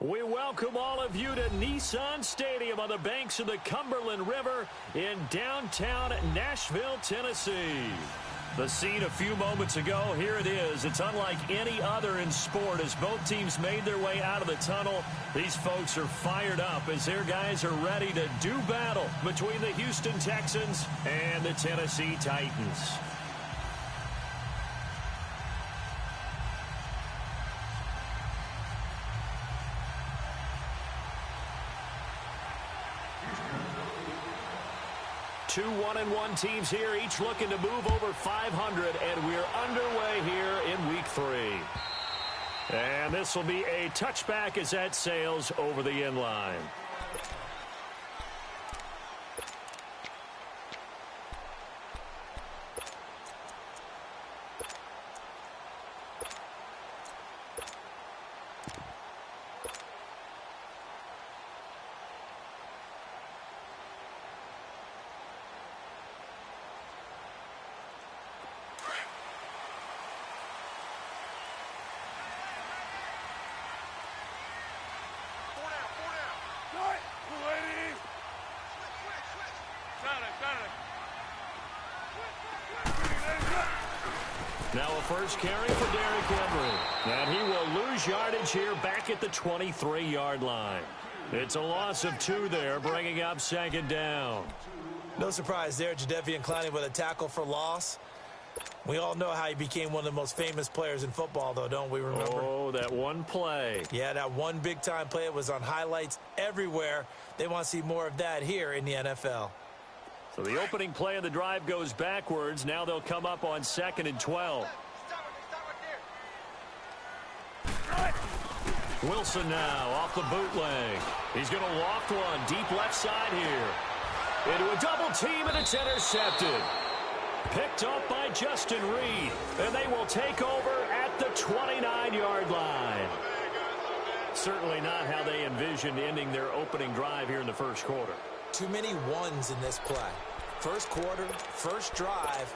We welcome all of you to Nissan Stadium on the banks of the Cumberland River in downtown Nashville, Tennessee. The scene a few moments ago, here it is. It's unlike any other in sport as both teams made their way out of the tunnel. These folks are fired up as their guys are ready to do battle between the Houston Texans and the Tennessee Titans. Two 1-1 teams here, each looking to move over 500, and we're underway here in Week 3. And this will be a touchback as that sails over the end line. Now a first carry for Derrick Henry. And he will lose yardage here back at the 23-yard line. It's a loss of 2 there, bringing up second down. No surprise there, Jadeveon Clowney with a tackle for loss. We all know how he became one of the most famous players in football, though, don't we remember? Oh, that one play. Yeah, that one big-time play. It was on highlights everywhere. They want to see more of that here in the NFL. So the opening play of the drive goes backwards. Now they'll come up on 2nd and 12. Wilson now off the bootleg. He's going to loft one deep left side here. Into a double team, and it's intercepted. Picked up by Justin Reed. And they will take over at the 29-yard line. Certainly not how they envisioned ending their opening drive here in the first quarter. Too many ones in this play. First quarter, first drive,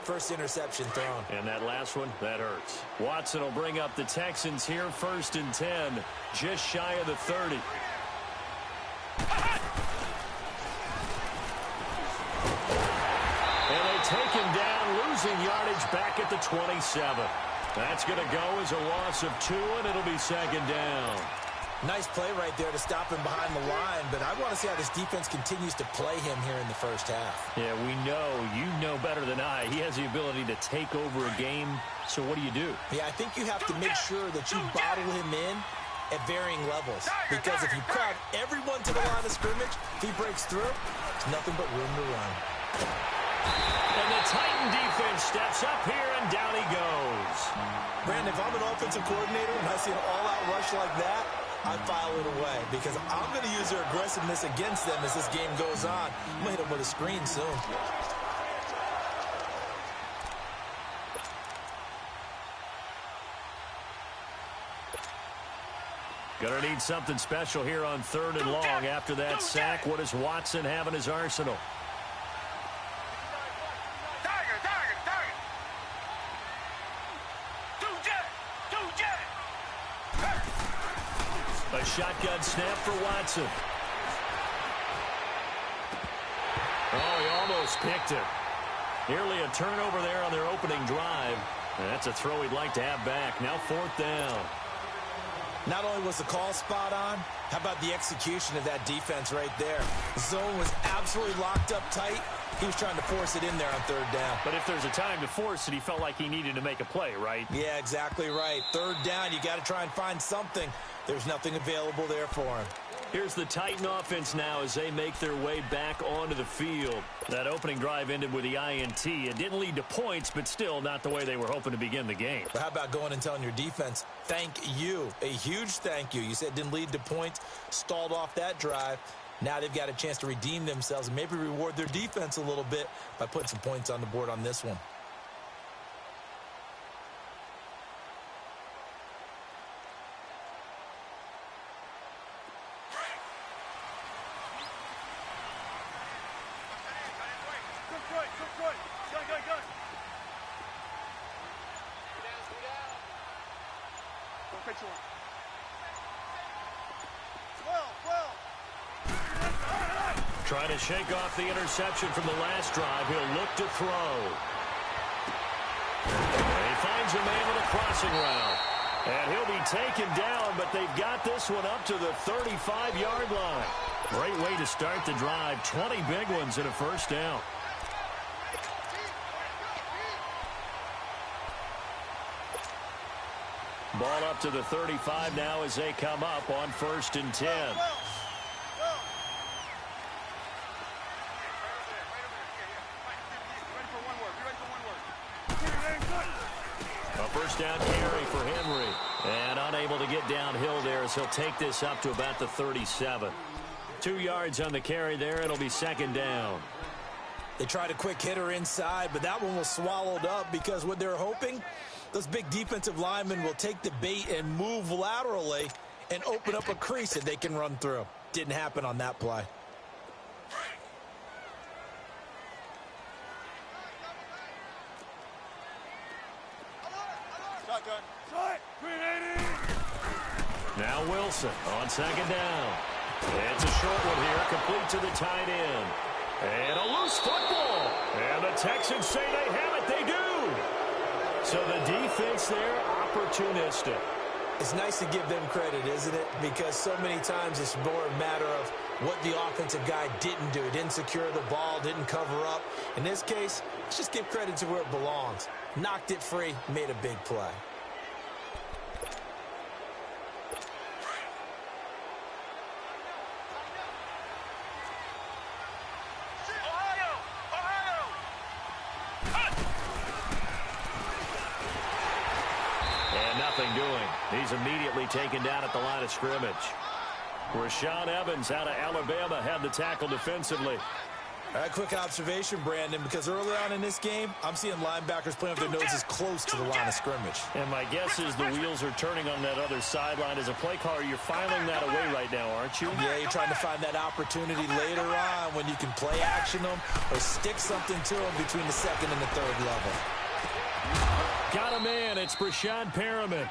first interception thrown. And that last one, that hurts. Watson will bring up the Texans here, 1st and 10, just shy of the 30. And they take him down, losing yardage back at the 27. That's going to go as a loss of 2, and it'll be second down. Nice play right there to stop him behind the line, but I want to see how this defense continues to play him here in the first half. Yeah, we know. You know better than I. He has the ability to take over a game, so what do you do? Yeah, I think you have to make sure that you bottle him in at varying levels, because if you crowd everyone to the line of scrimmage, if he breaks through, there's nothing but room to run. And the Titan defense steps up here, and down he goes. Brandon, if I'm an offensive coordinator and I see an all-out rush like that, I file it away because I'm going to use their aggressiveness against them as this game goes on. I'm going to hit them with a screen soon. Going to need something special here on 3rd and long after that sack. What does Watson have in his arsenal? A shotgun snap for Watson. Oh, he almost picked it. Nearly a turnover there on their opening drive. And that's a throw he'd like to have back. Now 4th down. Not only was the call spot on, how about the execution of that defense right there? The zone was absolutely locked up tight. He was trying to force it in there on 3rd down. But if there's a time to force it, he felt like he needed to make a play, right? Yeah, exactly right. 3rd down, you got to try and find something. There's nothing available there for him. Here's the Titan offense now as they make their way back onto the field. That opening drive ended with the INT. It didn't lead to points, but still not the way they were hoping to begin the game. But how about going and telling your defense, thank you, a huge thank you. You said it didn't lead to points, stalled off that drive. Now they've got a chance to redeem themselves and maybe reward their defense a little bit by putting some points on the board on this one. Trying to shake off the interception from the last drive. He'll look to throw. He finds a man with a crossing route. And he'll be taken down, but they've got this one up to the 35-yard line. Great way to start the drive. 20 big ones and a first down. Ball up to the 35 now as they come up on 1st and 10. A first down carry for Henry. And unable to get downhill there as he'll take this up to about the 37. 2 yards on the carry there. It'll be 2nd down. They tried a quick hitter inside, but that one was swallowed up because what they're hoping, those big defensive linemen will take the bait and move laterally and open up a crease that they can run through. Didn't happen on that play. Now Wilson on 2nd down. It's a short one here, complete to the tight end. And a loose football. And the Texans say they have it. They do. So the defense there, opportunistic. It's nice to give them credit, isn't it? Because so many times it's more a matter of what the offensive guy didn't do. Didn't secure the ball, didn't cover up. In this case, let's just give credit to where it belongs. Knocked it free, made a big play. Doing. He's immediately taken down at the line of scrimmage. Rashaan Evans out of Alabama had the tackle defensively. All right, quick observation, Brandon, because early on in this game, I'm seeing linebackers playing with their noses close to the line of scrimmage. And my guess is the wheels are turning on that other sideline. As a play caller, you're filing that away right now, aren't you? Yeah, you're trying to find that opportunity later on when you can play action them or stick something to them between the 2nd and the 3rd level. Got a man. It's Brashad Perriman.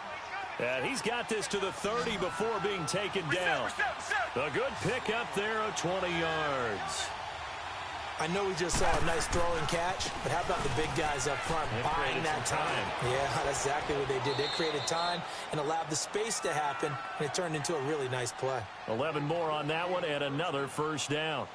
And he's got this to the 30 before being taken down. A good pick up there of 20 yards. I know we just saw a nice throwing catch, but how about the big guys up front buying that time? Yeah, that's exactly what they did. They created time and allowed the space to happen, and it turned into a really nice play. 11 more on that one and another first down.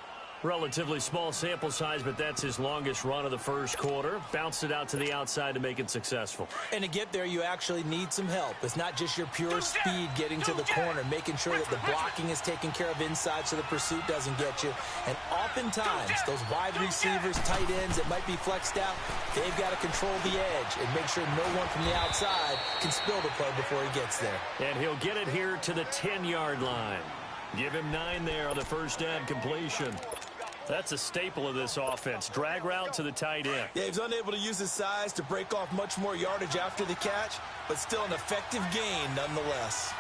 Relatively small sample size, but that's his longest run of the first quarter. Bounced it out to the outside to make it successful. And to get there, you actually need some help. It's not just your pure speed getting to the corner, making sure that the blocking is taken care of inside so the pursuit doesn't get you. And oftentimes, those wide receivers, tight ends that might be flexed out, they've got to control the edge and make sure no one from the outside can spill the play before he gets there. And he'll get it here to the 10-yard line. Give him 9 there on the first down completion. That's a staple of this offense. Drag route to the tight end. Yeah, he's unable to use his size to break off much more yardage after the catch, but still an effective gain nonetheless.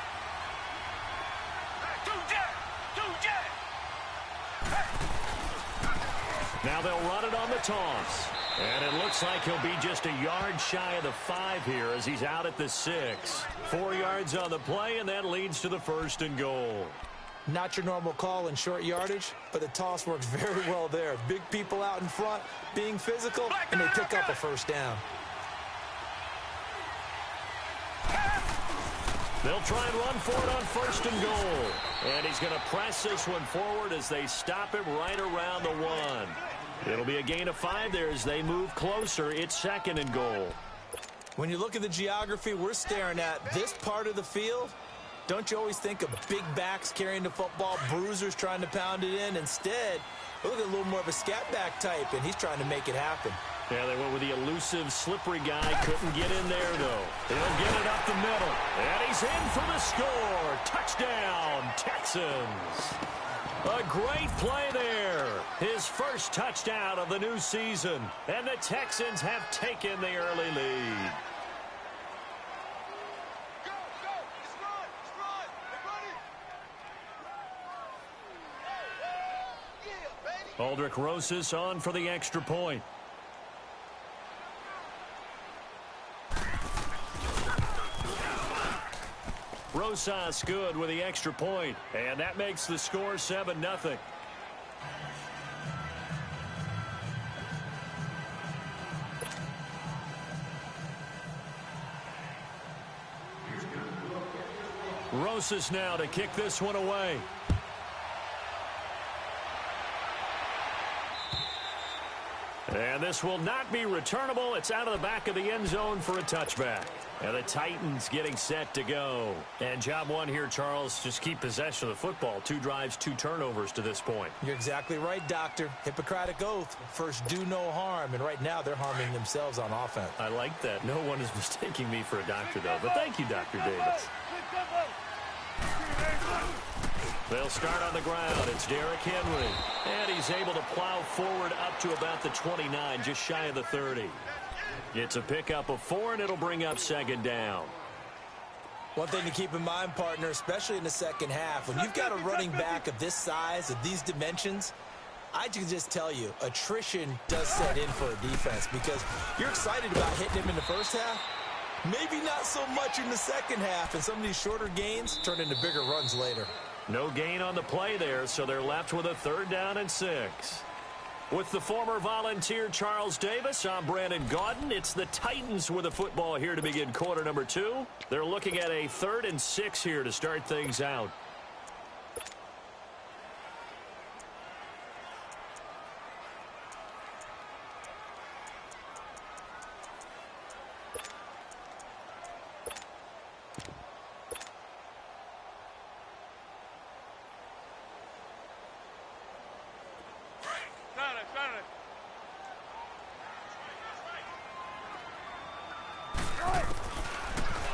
Now they'll run it on the toss. And it looks like he'll be just a yard shy of the 5 here as he's out at the 6. 4 yards on the play, and that leads to the 1st and goal. Not your normal call in short yardage, but the toss works very well there. Big people out in front, being physical, and they pick up a first down. They'll try and run for it on 1st and goal. And he's going to press this one forward as they stop him right around the 1. It'll be a gain of 5 there as they move closer. It's 2nd and goal. When you look at the geography we're staring at, this part of the field, don't you always think of big backs carrying the football, bruisers trying to pound it in? Instead, look at a little more of a scat back type, and he's trying to make it happen. Yeah, they went with the elusive, slippery guy. Couldn't get in there, though. He'll get it up the middle. And he's in for the score. Touchdown, Texans. A great play there. His first touchdown of the new season. And the Texans have taken the early lead. Aldrich Rosas on for the extra point. Rosas good with the extra point, and that makes the score 7-0. Rosas now to kick this one away. And this will not be returnable. It's out of the back of the end zone for a touchback. And the Titans getting set to go. And job one here, Charles, just keep possession of the football. 2 drives, 2 turnovers to this point. You're exactly right, Doctor. Hippocratic oath. First, do no harm. And right now, they're harming themselves on offense. I like that. No one is mistaking me for a doctor, though. But thank you, Dr. Davis. They'll start on the ground. It's Derrick Henry. And he's able to plow forward up to about the 29, just shy of the 30. It's a pickup of 4, and it'll bring up second down. One thing to keep in mind, partner, especially in the second half, when you've got a running back of this size, of these dimensions, I can just tell you, attrition does set in for a defense because you're excited about hitting him in the first half. Maybe not so much in the second half, and some of these shorter gains turn into bigger runs later. No gain on the play there, so they're left with a 3rd down and 6. With the former Volunteer Charles Davis, I'm Brandon Gaudin. It's the Titans with the football here to begin quarter number 2. They're looking at a 3rd and 6 here to start things out.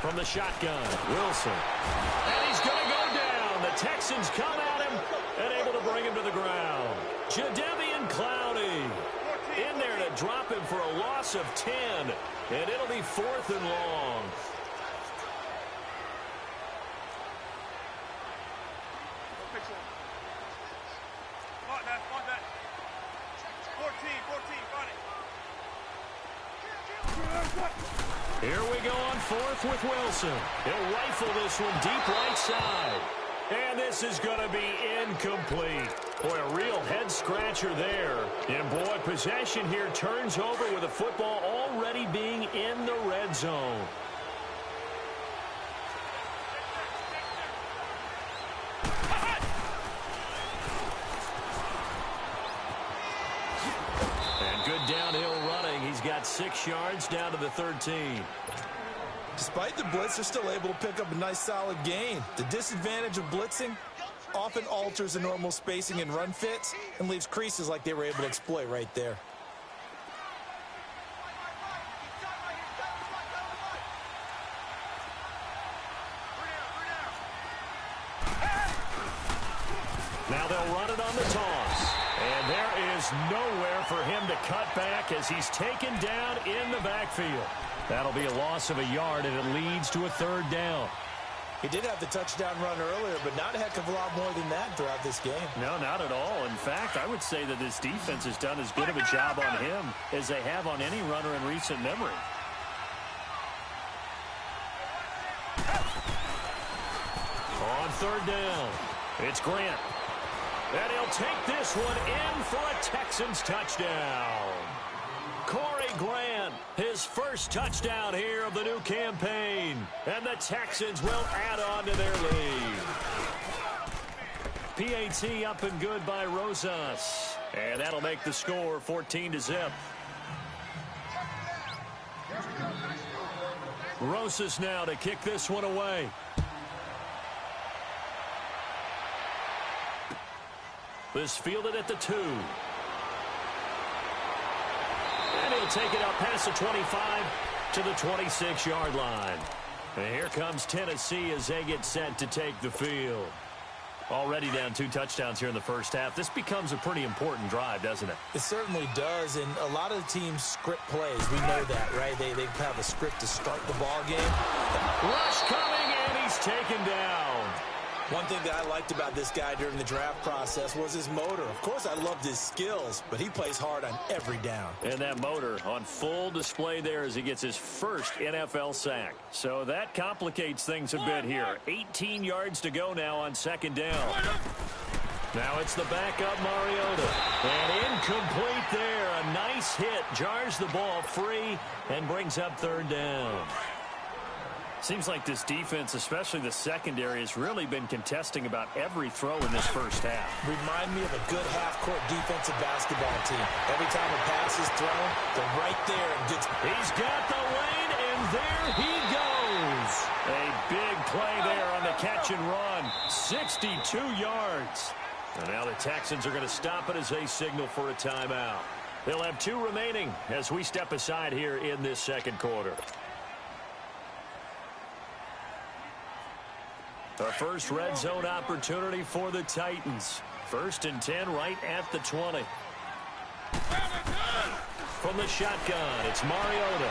From the shotgun, Wilson. And he's going to go down. The Texans come at him and able to bring him to the ground. Jadeveon Clowney in there to drop him for a loss of 10. And it'll be 4th and long. Here we go on 4th with Wilson. He'll rifle this one deep right side. And this is going to be incomplete. Boy, a real head-scratcher there. And, boy, possession here turns over with the football already being in the red zone. And good downhill running. He's got 6 yards down to the 13. Despite the blitz, they're still able to pick up a nice solid gain. The disadvantage of blitzing often alters the normal spacing and run fits and leaves creases like they were able to exploit right there. Now they'll run it on the toss. And there is nowhere for him to cut back as he's taken down in the backfield. That'll be a loss of a yard, and it leads to a 3rd down. He did have the touchdown run earlier, but not a heck of a lot more than that throughout this game. No, not at all. In fact, I would say that this defense has done as good of a job on him as they have on any runner in recent memory. On 3rd down, it's Grant. And he'll take this one in for a Texans touchdown. Corey Grant, his first touchdown here of the new campaign. And the Texans will add on to their lead. PAT up and good by Rosas. And that'll make the score 14-0. Rosas now to kick this one away. This fielded at the 2. And he'll take it up past the 25 to the 26-yard line. And here comes Tennessee as they get set to take the field. Already down 2 touchdowns here in the first half. This becomes a pretty important drive, doesn't it? It certainly does, and a lot of the teams script plays. We know that, right? They have a script to start the ball game. Rush coming, and he's taken down. One thing that I liked about this guy during the draft process was his motor. Of course, I loved his skills, but he plays hard on every down. And that motor on full display there as he gets his first NFL sack. So that complicates things a bit here. 18 yards to go now on second down. Now it's the backup Mariota. And incomplete there. A nice hit. Jars the ball free and brings up third down. Seems like this defense, especially the secondary, has really been contesting about every throw in this first half. Remind me of a good half-court defensive basketball team. Every time a pass is thrown, they're right there. And he's got the lane, and there he goes. A big play there on the catch and run. 62 yards. And now the Texans are going to stop it as they signal for a timeout. They'll have 2 remaining as we step aside here in this second quarter. Our first red zone opportunity for the Titans. 1st and 10 right at the 20. From the shotgun, it's Mariota.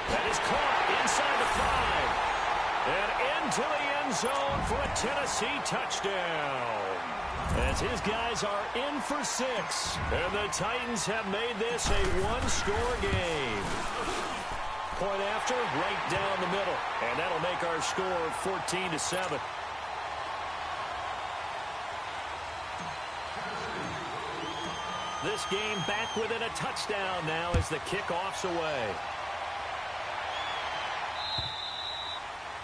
That is caught inside the 5. And into the end zone for a Tennessee touchdown. As his guys are in for 6. And the Titans have made this a one-score game. Point after, right down the middle. And that'll make our score 14-7. This game back within a touchdown now as the kickoff's away.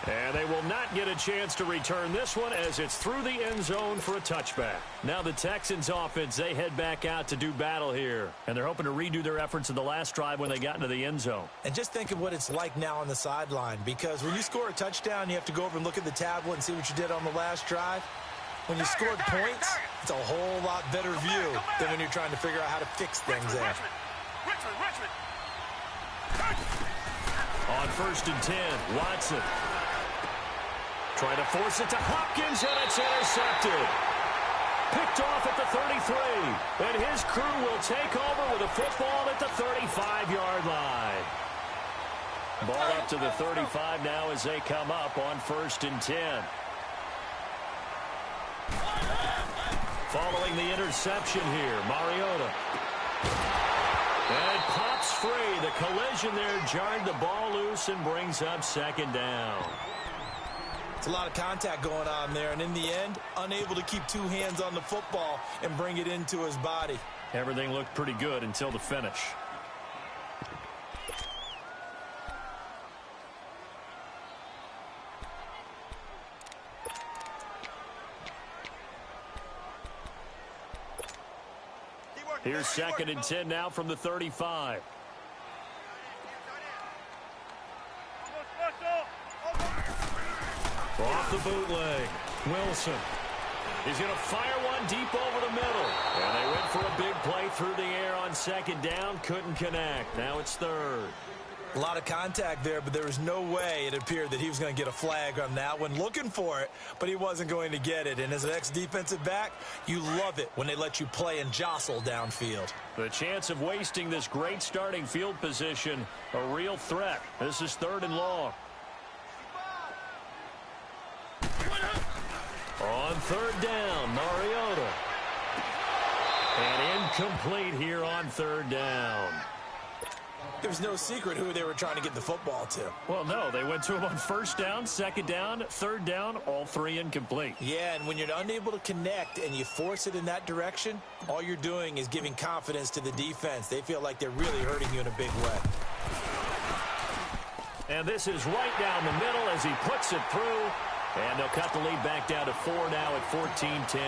And they will not get a chance to return this one as it's through the end zone for a touchback. Now the Texans offense, they head back out to do battle here. And they're hoping to redo their efforts in the last drive when they got into the end zone. And just think of what it's like now on the sideline, because when you score a touchdown, you have to go over and look at the tablet and see what you did on the last drive. When you scored points, it's a whole lot better view than when you're trying to figure out how to fix things there. On 1st and 10, Watson. Trying to force it to Hopkins, and it's intercepted. Picked off at the 33. And his crew will take over with a football at the 35-yard line. Ball up to the 35 now as they come up on 1st and 10. Following the interception here, Mariota. And it pops free. The collision there jarred the ball loose and brings up second down. It's a lot of contact going on there, and in the end, unable to keep 2 hands on the football and bring it into his body. Everything looked pretty good until the finish. Here's 2nd and 10 now from the 35. Off the bootleg, Wilson. He's going to fire one deep over the middle. And they went for a big play through the air on 2nd down. Couldn't connect. Now it's 3rd. A lot of contact there, but there was no way it appeared that he was going to get a flag on that one. Looking for it, but he wasn't going to get it. And as an ex-defensive back, you love it when they let you play and jostle downfield. The chance of wasting this great starting field position, a real threat. This is 3rd and long. On 3rd down, Mariota. And incomplete here on 3rd down. There was no secret who they were trying to get the football to. Well, no, they went to him on 1st down, 2nd down, 3rd down, all 3 incomplete. Yeah, and when you're unable to connect and you force it in that direction, all you're doing is giving confidence to the defense. They feel like they're really hurting you in a big way. And this is right down the middle as he puts it through. And they'll cut the lead back down to 4 now at 14-10.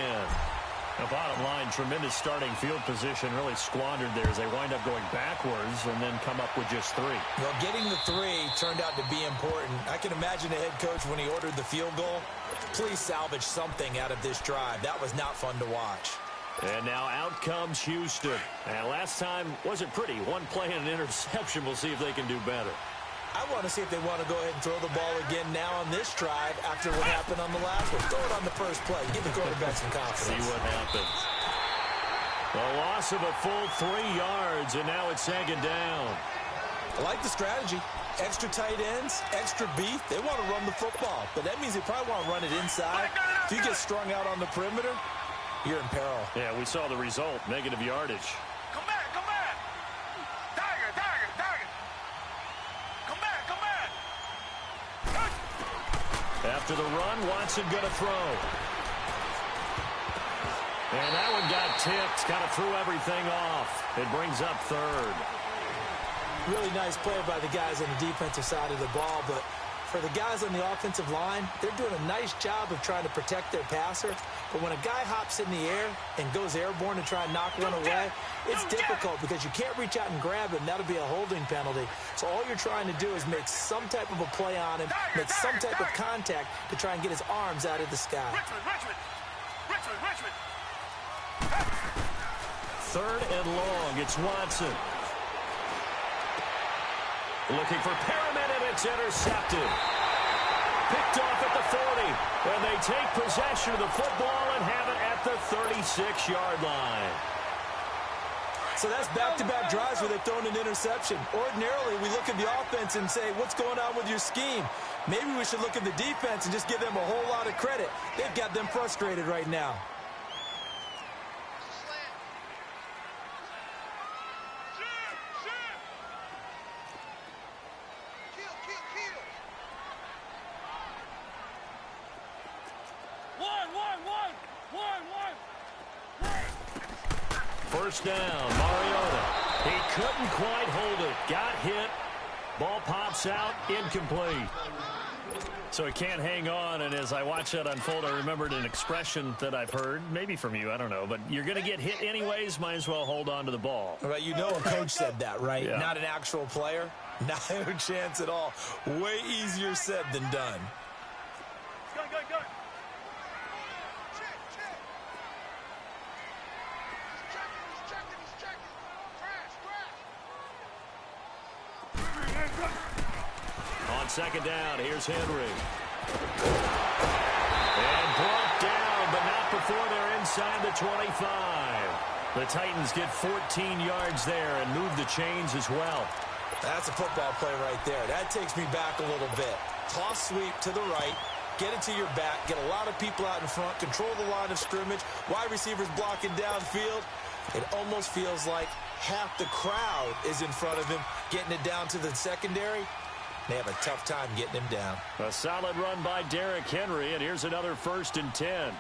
The bottom line, tremendous starting field position really squandered there as they wind up going backwards and then come up with just 3. Well, getting the 3 turned out to be important. I can imagine the head coach when he ordered the field goal. Please salvage something out of this drive. That was not fun to watch. And now out comes Houston. And last time wasn't pretty. One play and an interception. We'll see if they can do better. I want to see if they want to go ahead and throw the ball again now on this drive after what happened on the last one. Throw it on the first play. Give the quarterback some confidence. See what happens. A loss of a full 3 yards, and now it's 2nd down. I like the strategy. Extra tight ends, extra beef. They want to run the football, but that means they probably want to run it inside. If you get strung out on the perimeter, you're in peril. Yeah, we saw the result, negative yardage. Come back, come back. Tiger, tiger, tiger. Come back, come back. After the run, Watson going to throw. And that one got tipped, kind of threw everything off. It brings up third. Really nice play by the guys on the defensive side of the ball, but for the guys on the offensive line, they're doing a nice job of trying to protect their passer. But when a guy hops in the air and goes airborne to try and knock one away, it's difficult because you can't reach out and grab him. That'll be a holding penalty. So all you're trying to do is make some type of a play on him, make some type of contact to try and get his arms out of the sky. Richmond. Third and long. It's Watson. Looking for Perriman, and it's intercepted. Picked off at the 40. And they take possession of the football and have it at the 36-yard line. So that's back-to-back drives where they've thrown an interception. Ordinarily, we look at the offense and say, what's going on with your scheme? Maybe we should look at the defense and just give them a whole lot of credit. They've got them frustrated right now. First down, Mariota. He couldn't quite hold it. Got hit. Ball pops out, incomplete. So he can't hang on, and as I watch that unfold, I remembered an expression that I've heard, maybe from you, I don't know, but you're going to get hit anyways, might as well hold on to the ball. Right, you know a coach said that, right? Yeah. Not an actual player. Not a chance at all. Way easier said than done. Go. On second down, here's Henry. And brought down, but not before they're inside the 25. The Titans get 14 yards there and move the chains as well. That's a football play right there. That takes me back a little bit. Toss sweep to the right. Get it to your back. Get a lot of people out in front. Control the line of scrimmage. Wide receivers blocking downfield. It almost feels like half the crowd is in front of him, getting it down to the secondary. They have a tough time getting him down. A solid run by Derrick Henry, and here's another 1st and 10.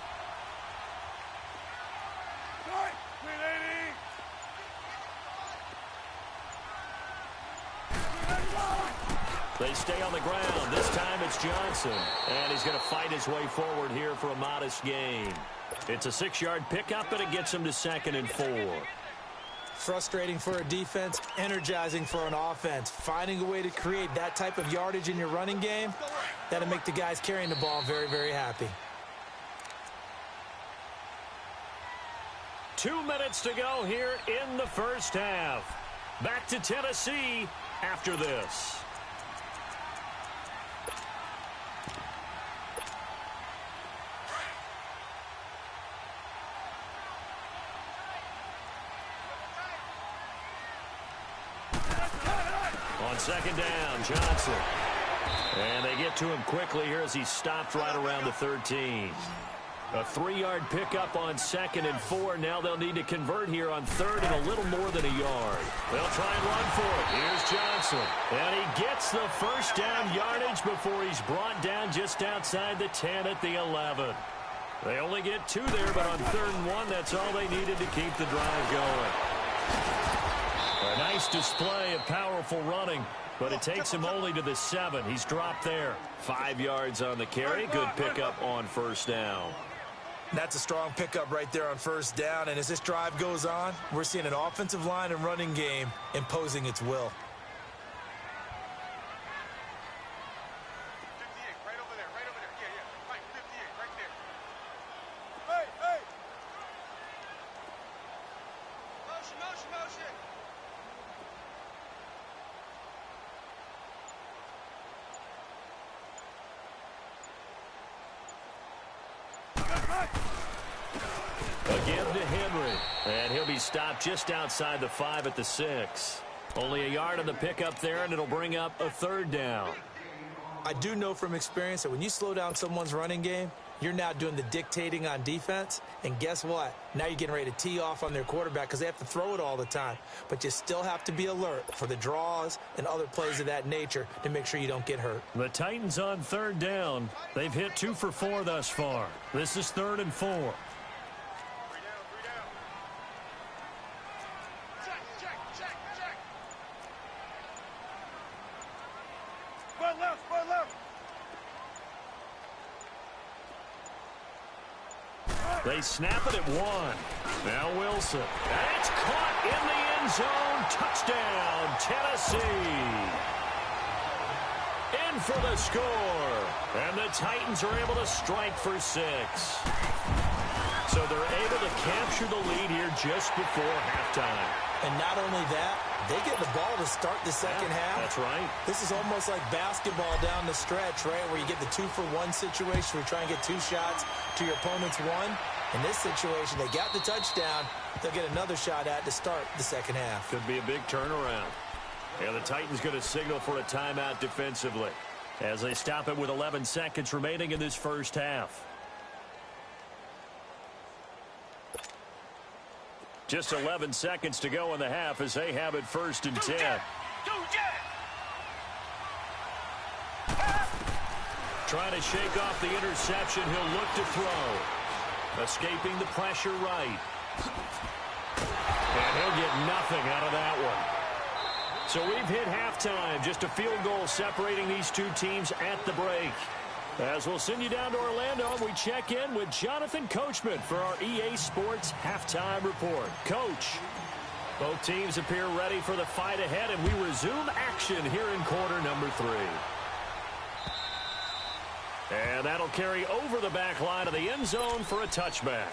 They stay on the ground. This time it's Johnson. And he's going to fight his way forward here for a modest gain. It's a 6-yard pickup, and it gets him to 2nd and 4. Frustrating for a defense, energizing for an offense. Finding a way to create that type of yardage in your running game, that'll make the guys carrying the ball very, very happy. 2 minutes to go here in the first half. Back to Tennessee after this. On second down, Johnson. And they get to him quickly here as he stopped right around the 13. A 3-yard pickup on 2nd and 4. Now they'll need to convert here on 3rd and a little more than a yard. They'll try and run for it. Here's Johnson. And he gets the first down yardage before he's brought down just outside the 10 at the 11. They only get 2 there, but on 3rd and 1, that's all they needed to keep the drive going. A nice display of powerful running, but it takes him only to the 7. He's dropped there. 5 yards on the carry. Good pickup on 1st down. That's a strong pickup right there on 1st down, and as this drive goes on, we're seeing an offensive line and running game imposing its will. 58, right over there. Yeah. Right, 58, right there. Hey. Motion. Again to Henry. And he'll be stopped just outside the 5 at the 6. Only a yard on the pickup there, and it'll bring up a third down. I do know from experience that when you slow down someone's running game, you're now doing the dictating on defense. And guess what? Now you're getting ready to tee off on their quarterback because they have to throw it all the time. But you still have to be alert for the draws and other plays of that nature to make sure you don't get hurt. The Titans on third down. They've hit 2 for 4 thus far. This is 3rd and 4. They snap it at 1. Now Wilson. And it's caught in the end zone. Touchdown, Tennessee. In for the score. And the Titans are able to strike for 6. So they're able to capture the lead here just before halftime. And not only that, they get the ball to start the second half. That's right. This is almost like basketball down the stretch, right, where you get the 2-for-1 situation where you try and get 2 shots to your opponent's 1. In this situation, they got the touchdown. They'll get another shot at to start the second half. Could be a big turnaround. And the Titans going to signal for a timeout defensively as they stop it with 11 seconds remaining in this first half. Just 11 seconds to go in the half as they have it 1st and 10. Trying to shake off the interception. He'll look to throw. Escaping the pressure right. And he'll get nothing out of that one. So we've hit halftime. Just a field goal separating these two teams at the break. As we'll send you down to Orlando, we check in with Jonathan Coachman for our EA Sports Halftime Report. Coach, both teams appear ready for the fight ahead, and we resume action here in quarter number 3. And that'll carry over the back line of the end zone for a touchback.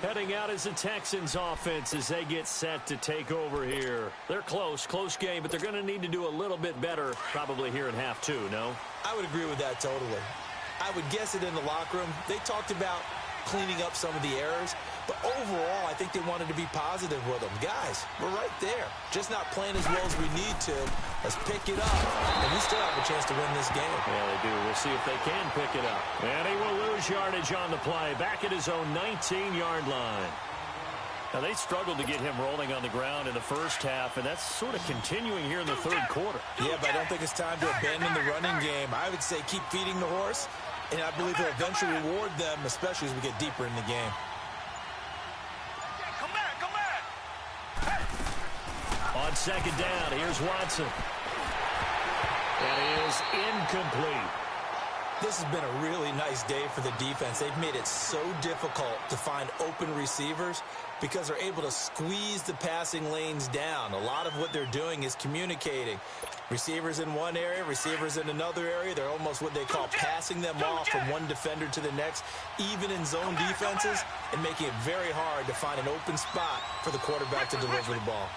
Heading out is the Texans offense as they get set to take over here. They're close game, but they're going to need to do a little bit better probably here in half 2, no? I would agree with that totally. I would guess it in the locker room. They talked about cleaning up some of the errors, but overall, I think they wanted to be positive with them. Guys, we're right there. Just not playing as well as we need to. Let's pick it up, and we still have a chance to win this game. Yeah, they do. We'll see if they can pick it up. And he will lose yardage on the play, back at his own 19-yard line. Now, they struggled to get him rolling on the ground in the first half, and that's sort of continuing here in the third quarter. Yeah, but I don't think it's time to abandon the running game. I would say keep feeding the horse, and I believe he'll eventually reward them, especially as we get deeper in the game. Come back. Hey. On second down, here's Watson. That is incomplete. This has been a really nice day for the defense. They've made it so difficult to find open receivers because they're able to squeeze the passing lanes down. A lot of what they're doing is communicating. Receivers in one area, receivers in another area. They're almost what they call passing them off from one defender to the next, even in zone defenses, and making it very hard to find an open spot for the quarterback to deliver the ball.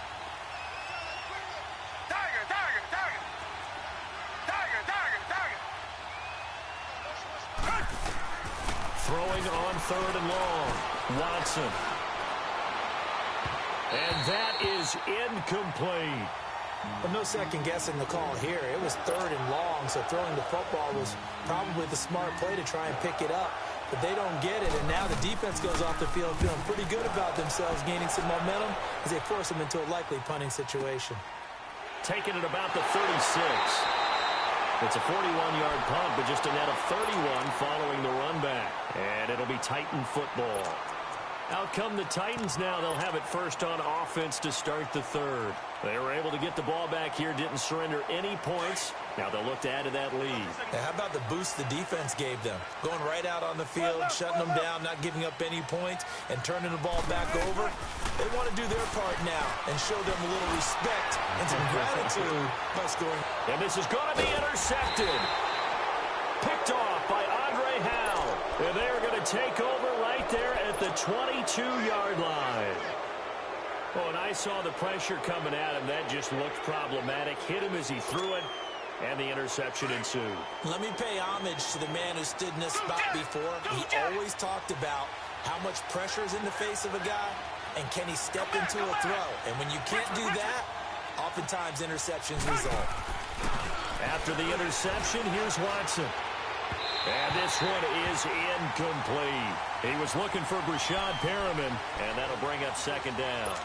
Throwing on 3rd and long. Watson. And that is incomplete. Well, no second guessing the call here. It was 3rd and long, so throwing the football was probably the smart play to try and pick it up. But they don't get it, and now the defense goes off the field feeling pretty good about themselves, gaining some momentum as they force them into a likely punting situation. Taking it about the 36. It's a 41-yard punt, but just a net of 31 following the run back. And it'll be Titan football. Out come the Titans now. They'll have it first on offense to start the third. They were able to get the ball back here, didn't surrender any points. Now they'll look to add to that lead. Now, how about the boost the defense gave them? Going right out on the field, shutting them down, not giving up any points, and turning the ball back over. They want to do their part now and show them a little respect and some gratitude by scoring. And this is going to be intercepted. Picked off by Andre Howell. And they're going to take over right there at the 22-yard line. Oh, and I saw the pressure coming at him. That just looked problematic. Hit him as he threw it, and the interception ensued. Let me pay homage to the man who stood in this spot before. He always talked about how much pressure is in the face of a guy, and can he step into a throw. And when you can't do that, Oftentimes, interceptions result. After the interception, here's Watson. And this one is incomplete. He was looking for Brashad Perriman, and that'll bring up second down.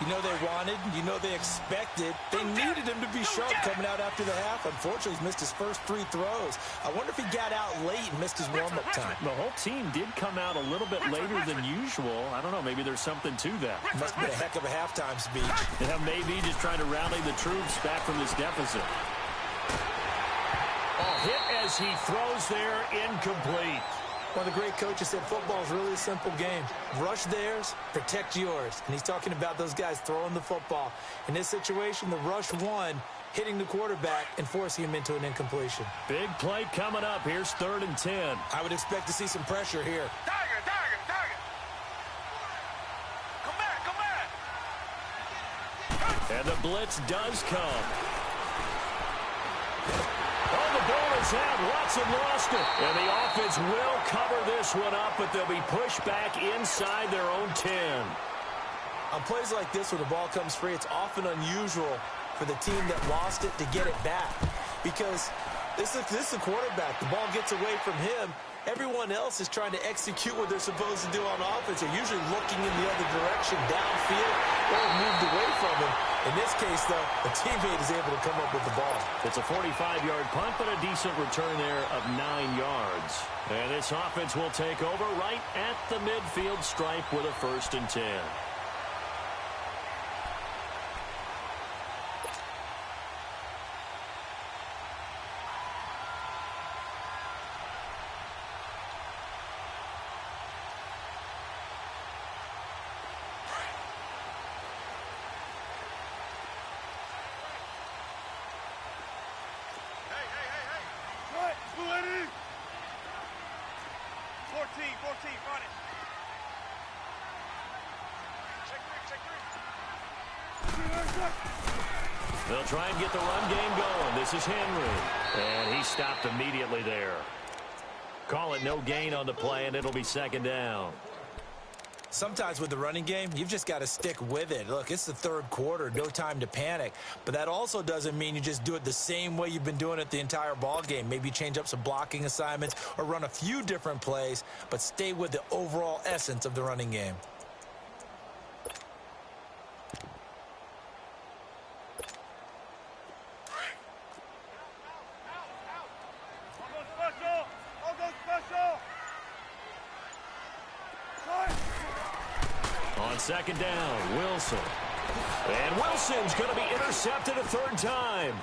You know they wanted, you know they expected. They needed him to be sharp coming out after the half. Unfortunately, he's missed his first 3 throws. I wonder if he got out late and missed his warm-up time. The whole team did come out a little bit later than usual. I don't know, maybe there's something to that. Must have been a heck of a halftime speech. Yeah, maybe just trying to rally the troops back from this deficit. Hit as he throws there, incomplete. One of the great coaches said football is really a simple game. Rush theirs, protect yours. And he's talking about those guys throwing the football. In this situation, the rush won, hitting the quarterback and forcing him into an incompletion. Big play coming up. Here's 3rd and 10. I would expect to see some pressure here. Target. Come back. And the blitz does come. Oh, the ball is out. Watson lost it. And the offense will cover this one up, but they'll be pushed back inside their own 10. On plays like this where the ball comes free, it's often unusual for the team that lost it to get it back. Because this is the quarterback. The ball gets away from him. Everyone else is trying to execute what they're supposed to do on offense. They're usually looking in the other direction, downfield, or moved away from him. In this case, though, a teammate is able to come up with the ball. It's a 45-yard punt, but a decent return there of 9 yards. And this offense will take over right at the midfield stripe with a 1st and 10. Hey. 14, run it. Check 3. They'll try and get the run game going. This is Henry. And he stopped immediately there. Call it no gain on the play, and it'll be 2nd down. Sometimes with the running game, you've just got to stick with it. Look, it's the 3rd quarter, no time to panic. But that also doesn't mean you just do it the same way you've been doing it the entire ball game. Maybe change up some blocking assignments or run a few different plays, but stay with the overall essence of the running game. On 2nd down, Wilson. And Wilson's going to be intercepted a 3rd time.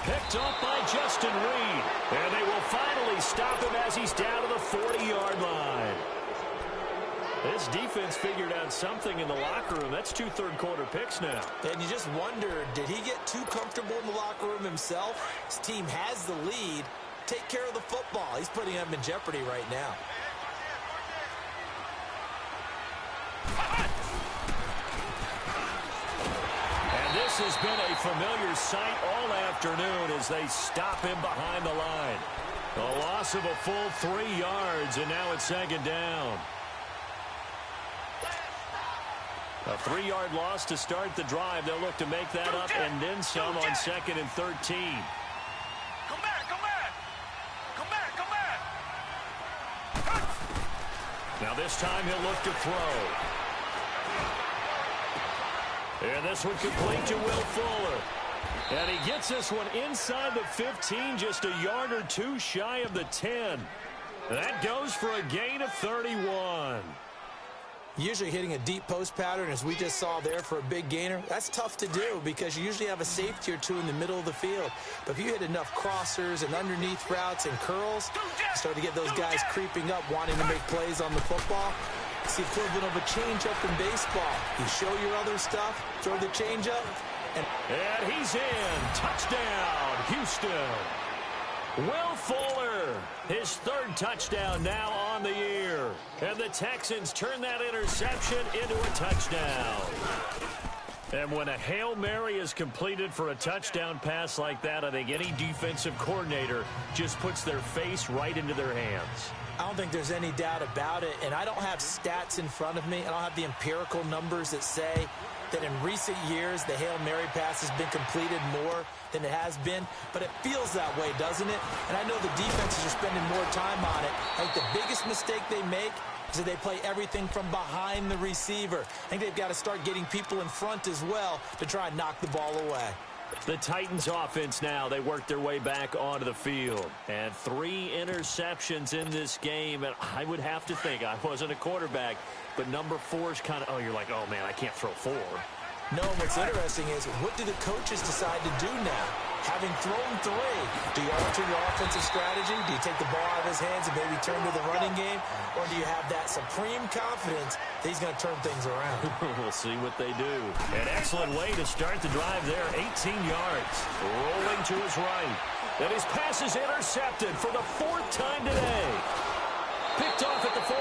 Picked off by Justin Reed. And they will finally stop him as he's down to the 40-yard line. This defense figured out something in the locker room. That's 2 third-quarter picks now. And you just wonder, did he get too comfortable in the locker room himself? His team has the lead. Take care of the football. He's putting them in jeopardy right now. And this has been a familiar sight all afternoon as they stop him behind the line. A loss of a full 3 yards, and now it's 2nd down. A 3-yard loss to start the drive. They'll look to make that up and then some on 2nd and 13. Come back. Now this time he'll look to throw. And this one complete to Will Fuller. And he gets this one inside the 15, just a yard or 2 shy of the 10. That goes for a gain of 31. Usually hitting a deep post pattern, as we just saw there, for a big gainer, that's tough to do because you usually have a safety or 2 in the middle of the field. But if you hit enough crossers and underneath routes and curls, you start to get those guys creeping up, wanting to make plays on the football. It's the equivalent of a changeup in baseball. You show your other stuff, throw the changeup, and he's in. Touchdown, Houston. Will Fuller, his 3rd touchdown now on the year. And the Texans turn that interception into a touchdown. And when a Hail Mary is completed for a touchdown pass like that, I think any defensive coordinator just puts their face right into their hands. I don't think there's any doubt about it, and I don't have stats in front of me. I don't have the empirical numbers that say that in recent years the Hail Mary pass has been completed more than it has been, but it feels that way, doesn't it? And I know the defenses are spending more time on it. I think the biggest mistake they make is that they play everything from behind the receiver. I think they've got to start getting people in front as well to try and knock the ball away. The Titans offense now, they work their way back onto the field. And 3 interceptions in this game. And I would have to think, I wasn't a quarterback, but number 4 is kind of, you're like, oh, man, I can't throw 4. No, what's interesting is what do the coaches decide to do now? Having thrown 3, do you alter your offensive strategy? Do you take the ball out of his hands and maybe turn to the running game? Or do you have that supreme confidence that he's going to turn things around? We'll see what they do. An excellent way to start the drive there. 18 yards. Rolling to his right. And his pass is intercepted for the 4th time today. Picked off at the 48,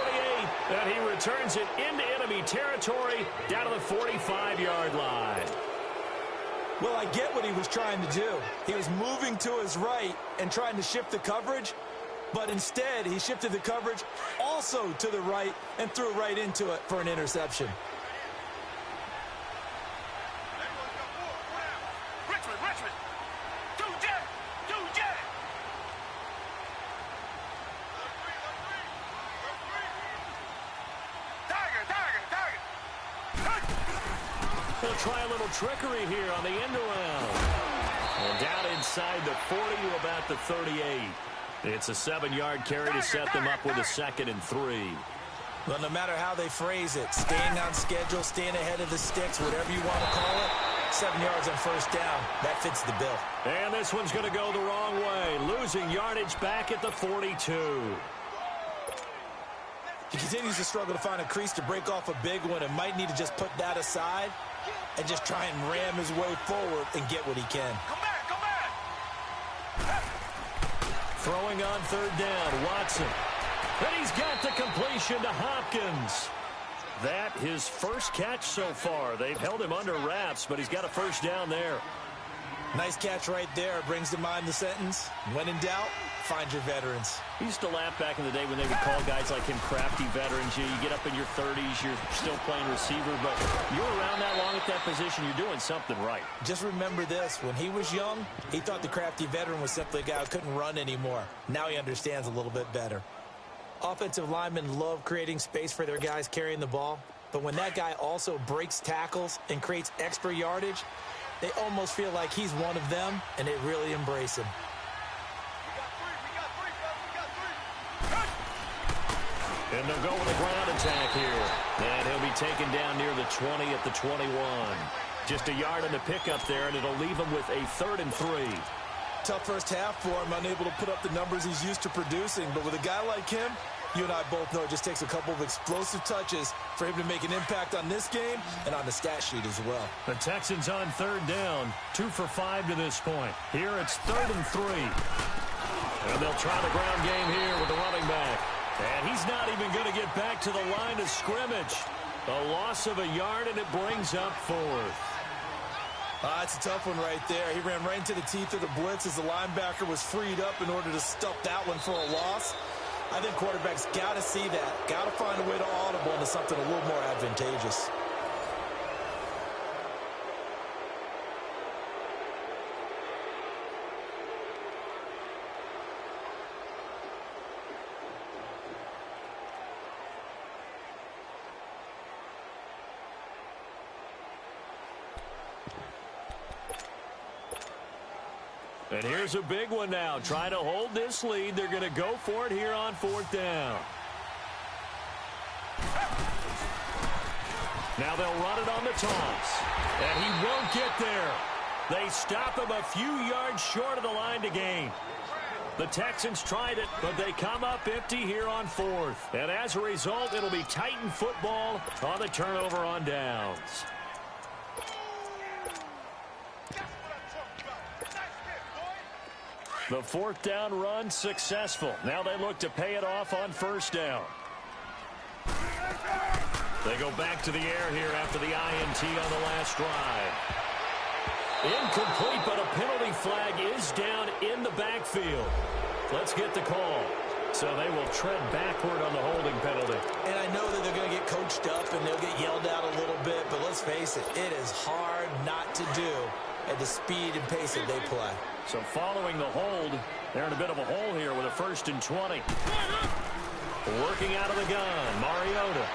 and he returns it into enemy territory down to the 45-yard line. Well, I get what he was trying to do. He was moving to his right and trying to shift the coverage, but instead he shifted the coverage also to the right and threw right into it for an interception. Richmond. Do Jet. Tiger. They'll try a little trickery here on the end around. And down inside the 40 to about the 38. It's a 7-yard carry to set them up with a 2nd and 3. Well, no matter how they phrase it, staying on schedule, staying ahead of the sticks, whatever you want to call it, 7 yards on first down, that fits the bill. And this one's going to go the wrong way, losing yardage back at the 42. He continues to struggle to find a crease to break off a big one and might need to just put that aside and just try and ram his way forward and get what he can. Come back. Throwing on 3rd down, Watson. And he's got the completion to Hopkins. That his first catch so far. They've held him under wraps, but he's got a first down there. Nice catch right there. Brings to mind the sentence, when in doubt, find your veterans. I used to laugh back in the day when they would call guys like him crafty veterans. You get up in your 30s, you're still playing receiver, but you're around that long at that position, you're doing something right. Just remember this, when he was young, he thought the crafty veteran was simply a guy who couldn't run anymore. Now he understands a little bit better. Offensive linemen love creating space for their guys carrying the ball, but when that guy also breaks tackles and creates extra yardage, they almost feel like he's one of them, and they really embrace him. And they'll go with a ground attack here. And he'll be taken down near the 20 at the 21. Just a yard in the pickup there, and it'll leave him with a 3rd and 3. Tough first half for him, unable to put up the numbers he's used to producing. But with a guy like him, you and I both know it just takes a couple of explosive touches for him to make an impact on this game and on the stat sheet as well. The Texans on 3rd down, 2 for 5 to this point. Here it's 3rd and 3. And they'll try the ground game here with the running back. And he's not even going to get back to the line of scrimmage. A loss of a yard, and it brings up 4th. That's a tough one right there. He ran right into the teeth of the blitz as the linebacker was freed up in order to stuff that one for a loss. I think quarterbacks got to see that. Got to find a way to audible into something a little more advantageous. And here's a big one now. Trying to hold this lead. They're going to go for it here on 4th down. Now they'll run it on the toss. And he won't get there. They stop him a few yards short of the line to gain. The Texans tried it, but they come up empty here on 4th. And as a result, it'll be Titan football on the turnover on downs. The 4th down run successful. Now they look to pay it off on 1st down. They go back to the air here after the INT on the last drive. Incomplete, but a penalty flag is down in the backfield. Let's get the call. So they will tread backward on the holding penalty. And I know that they're going to get coached up and they'll get yelled at a little bit, but let's face it, it is hard not to do at the speed and pace that they play. So following the hold, they're in a bit of a hole here with a 1st and 20. Working out of the gun, Mariota.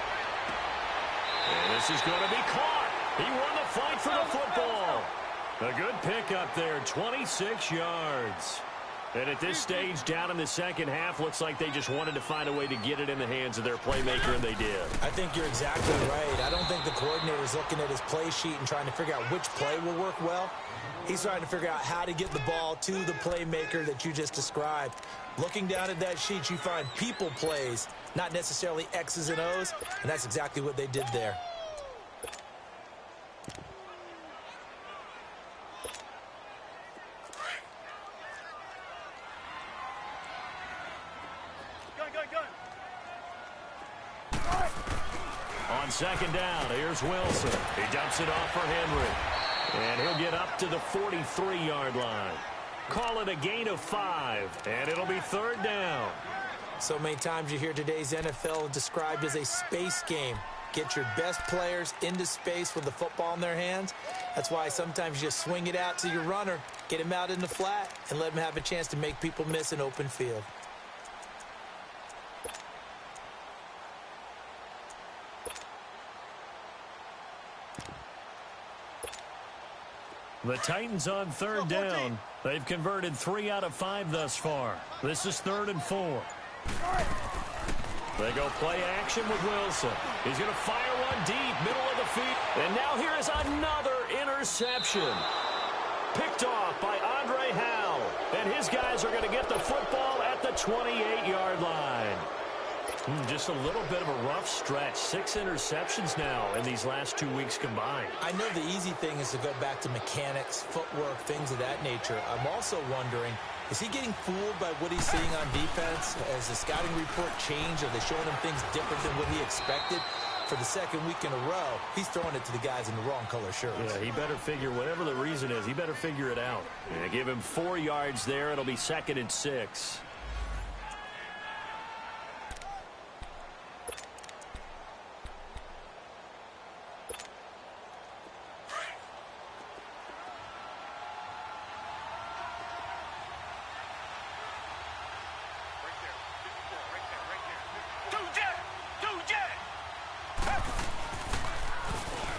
And this is going to be caught. He won the fight for the football. A good pickup there, 26 yards. And at this stage, down in the second half, looks like they just wanted to find a way to get it in the hands of their playmaker, and they did. I think you're exactly right. I don't think the coordinator's looking at his play sheet and trying to figure out which play will work well. He's trying to figure out how to get the ball to the playmaker that you just described. Looking down at that sheet, you find people plays, not necessarily X's and O's, and that's exactly what they did there. On second down, here's Wilson. He dumps it off for Henry. And he'll get up to the 43-yard line. Call it a gain of 5, and it'll be 3rd down. So many times you hear today's NFL described as a space game. Get your best players into space with the football in their hands. That's why sometimes you just swing it out to your runner, get him out in the flat, and let him have a chance to make people miss an open field. The Titans on 3rd down. They've converted 3 out of 5 thus far. This is 3rd and 4. They go play action with Wilson. He's going to fire one deep, middle of the field. And now here is another interception. Picked off by Andre Howell. And his guys are going to get the football at the 28-yard line. Just a little bit of a rough stretch. 6 interceptions now in these last 2 weeks combined. I know the easy thing is to go back to mechanics, footwork, things of that nature. I'm also wondering, is he getting fooled by what he's seeing on defense? Has the scouting report changed? Are they showing him things different than what he expected? For the 2nd week in a row, he's throwing it to the guys in the wrong color shirts. Yeah, he better figure, whatever the reason is, he better figure it out. Yeah, give him 4 yards there. It'll be 2nd and 6.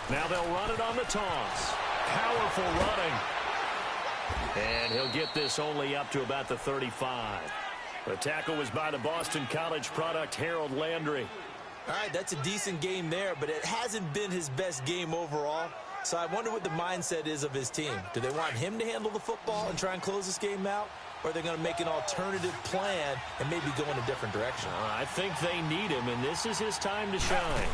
Now they'll run it on the toss. Powerful running. And he'll get this only up to about the 35. The tackle was by the Boston College product, Harold Landry. All right, that's a decent game there, but it hasn't been his best game overall. So I wonder what the mindset is of his team. Do they want him to handle the football and try and close this game out? Or are they going to make an alternative plan and maybe go in a different direction? I think they need him, and this is his time to shine.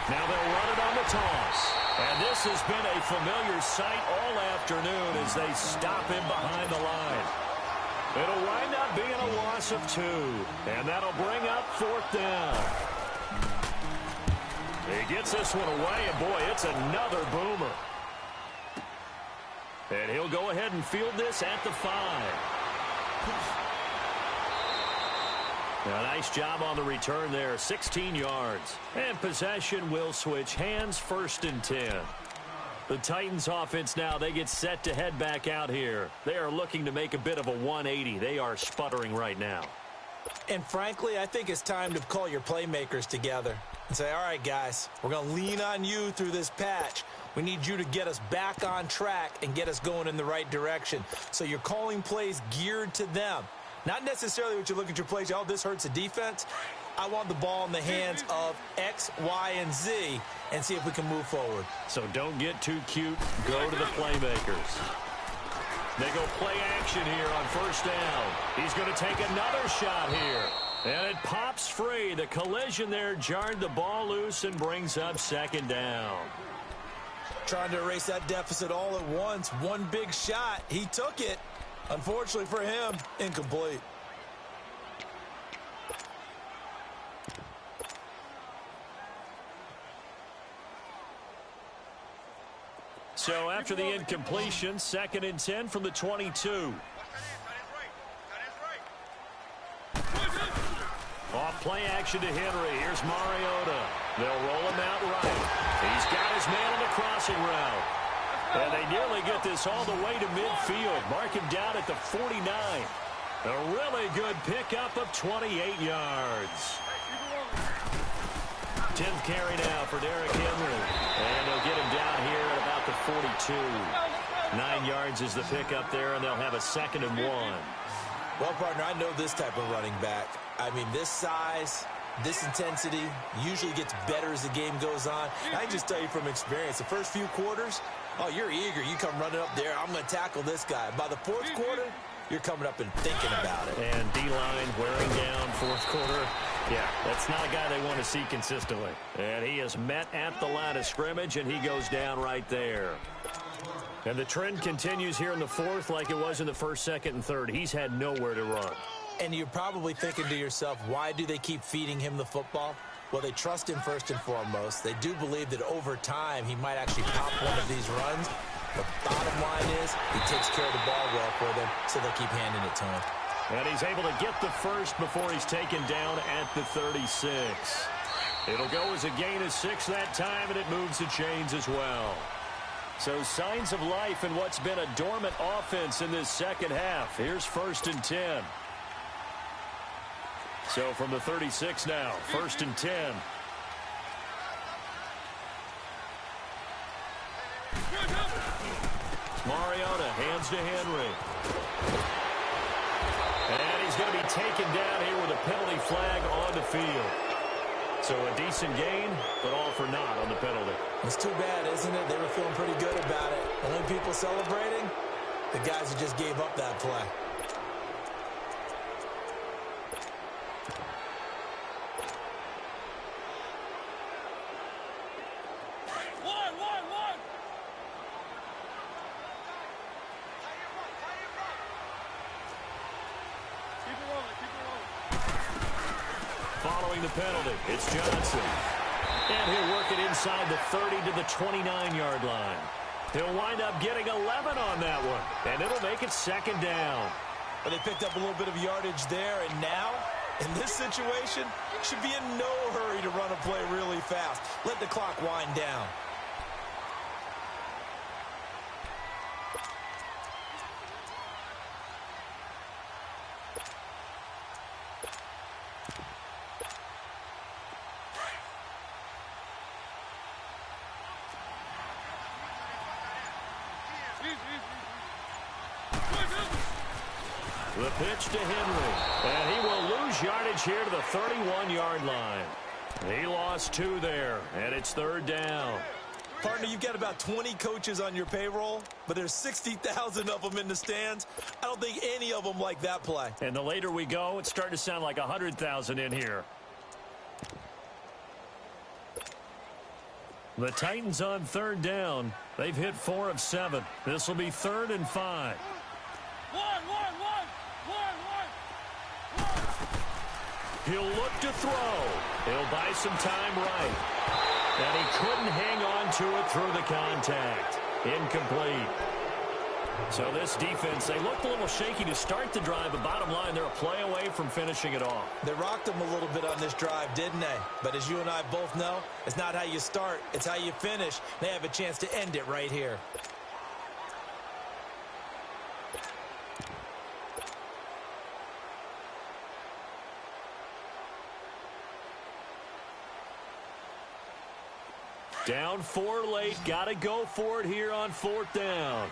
Now they'll run it on the toss. And this has been a familiar sight all afternoon as they stop him behind the line. It'll wind up being a loss of 2. And that'll bring up 4th down. He gets this one away, and boy, it's another boomer. And he'll go ahead and field this at the 5. A nice job on the return there, 16 yards. And possession will switch hands, 1st and 10. The Titans offense now, they get set to head back out here. They are looking to make a bit of a 180. They are sputtering right now. And frankly, I think it's time to call your playmakers together and say, all right, guys, we're going to lean on you through this patch. We need you to get us back on track and get us going in the right direction. So you're calling plays geared to them. Not necessarily what you look at your plays, oh, this hurts the defense. I want the ball in the hands of X, Y, and Z and see if we can move forward. So don't get too cute. Go to the playmakers. They go play action here on 1st down. He's going to take another shot here. And it pops free. The collision there jarred the ball loose and brings up 2nd down. Trying to erase that deficit all at once. One big shot. He took it. Unfortunately for him, incomplete. So after the incompletion, 2nd and 10 from the 22. play action to Henry. Here's Mariota. They'll roll him out right. He's got his man on the crossing route. And they nearly get this all the way to midfield. Mark him down at the 49. A really good pickup of 28 yards. 10th carry now for Derrick Henry. And they'll get him down here at about the 42. 9 yards is the pickup there, and they'll have a 2nd and 1. Well, partner, I know this type of running back. I mean, this size, this intensity usually gets better as the game goes on. I can just tell you from experience, the first few quarters, oh, you're eager. You come running up there, I'm going to tackle this guy. By the 4th quarter, you're coming up and thinking about it. And D-line wearing down 4th quarter. Yeah, that's not a guy they want to see consistently. And he is met at the line of scrimmage, and he goes down right there. And the trend continues here in the 4th like it was in the 1st, 2nd, and 3rd. He's had nowhere to run. And you're probably thinking to yourself, why do they keep feeding him the football? Well, they trust him first and foremost. They do believe that over time he might actually pop one of these runs. The bottom line is he takes care of the ball well for them, so they keep handing it to him. And he's able to get the first before he's taken down at the 36. It'll go as a gain of 6 that time, and it moves the chains as well. So signs of life in what's been a dormant offense in this second half. Here's 1st and 10. So from the 36 now, 1st and 10. Mariota hands to Henry. And he's going to be taken down here with a penalty flag on the field. So a decent gain, but all for naught on the penalty. It's too bad, isn't it? They were feeling pretty good about it. Only people celebrating, the guys who just gave up that play. Following the penalty, it's Johnson. And he'll work it inside the 30 to the 29-yard line. He'll wind up getting 11 on that one, and it'll make it 2nd down. But they picked up a little bit of yardage there, and now, in this situation, should be in no hurry to run a play really fast. Let the clock wind down. The pitch to Henry, and he will lose yardage here to the 31-yard line. He lost 2 there, and it's 3rd down. Partner, you've got about 20 coaches on your payroll, but there's 60,000 of them in the stands. I don't think any of them like that play. And the later we go, it's starting to sound like 100,000 in here. The Titans on 3rd down. They've hit 4 of 7. This will be 3rd and 5. He'll look to throw. He'll buy some time right. And he couldn't hang on to it through the contact. Incomplete. So this defense, they looked a little shaky to start the drive, but bottom line, they're a play away from finishing it off. They rocked them a little bit on this drive, didn't they? But as you and I both know, it's not how you start, it's how you finish. They have a chance to end it right here. Down 4 late. Got to go for it here on 4th down.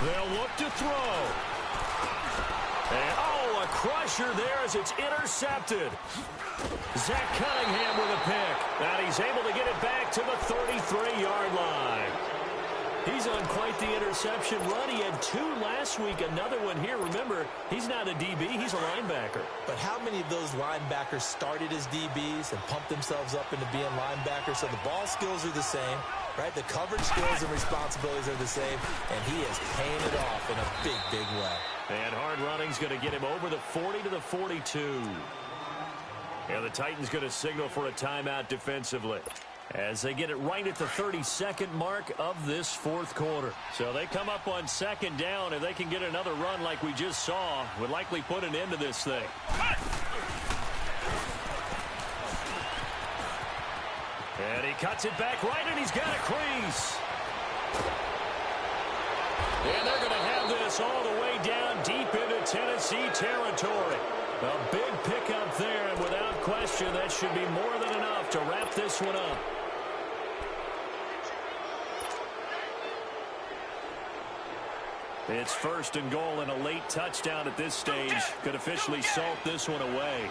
They'll look to throw. And, oh, a crusher there as it's intercepted. Zach Cunningham with a pick. And he's able to get it back to the 33-yard line. He's on quite the interception run. He had 2 last week, another one here. Remember, he's not a DB, he's a linebacker. But how many of those linebackers started as DBs and pumped themselves up into being linebackers? So the ball skills are the same, right? The coverage skills and responsibilities are the same, and he is paying it off in a big, big way. And hard running's going to get him over the 40 to the 42. And the Titans going to signal for a timeout defensively. As they get it right at the 32nd mark of this fourth quarter. So they come up on second down. If they can get another run like we just saw, would likely put an end to this thing. And he cuts it back right, and he's got a crease. And they're going to have this all the way down deep into Tennessee territory. A big pickup there, and without question, that should be more than enough to wrap this one up. It's first and goal, and a late touchdown at this stage could officially salt this one away.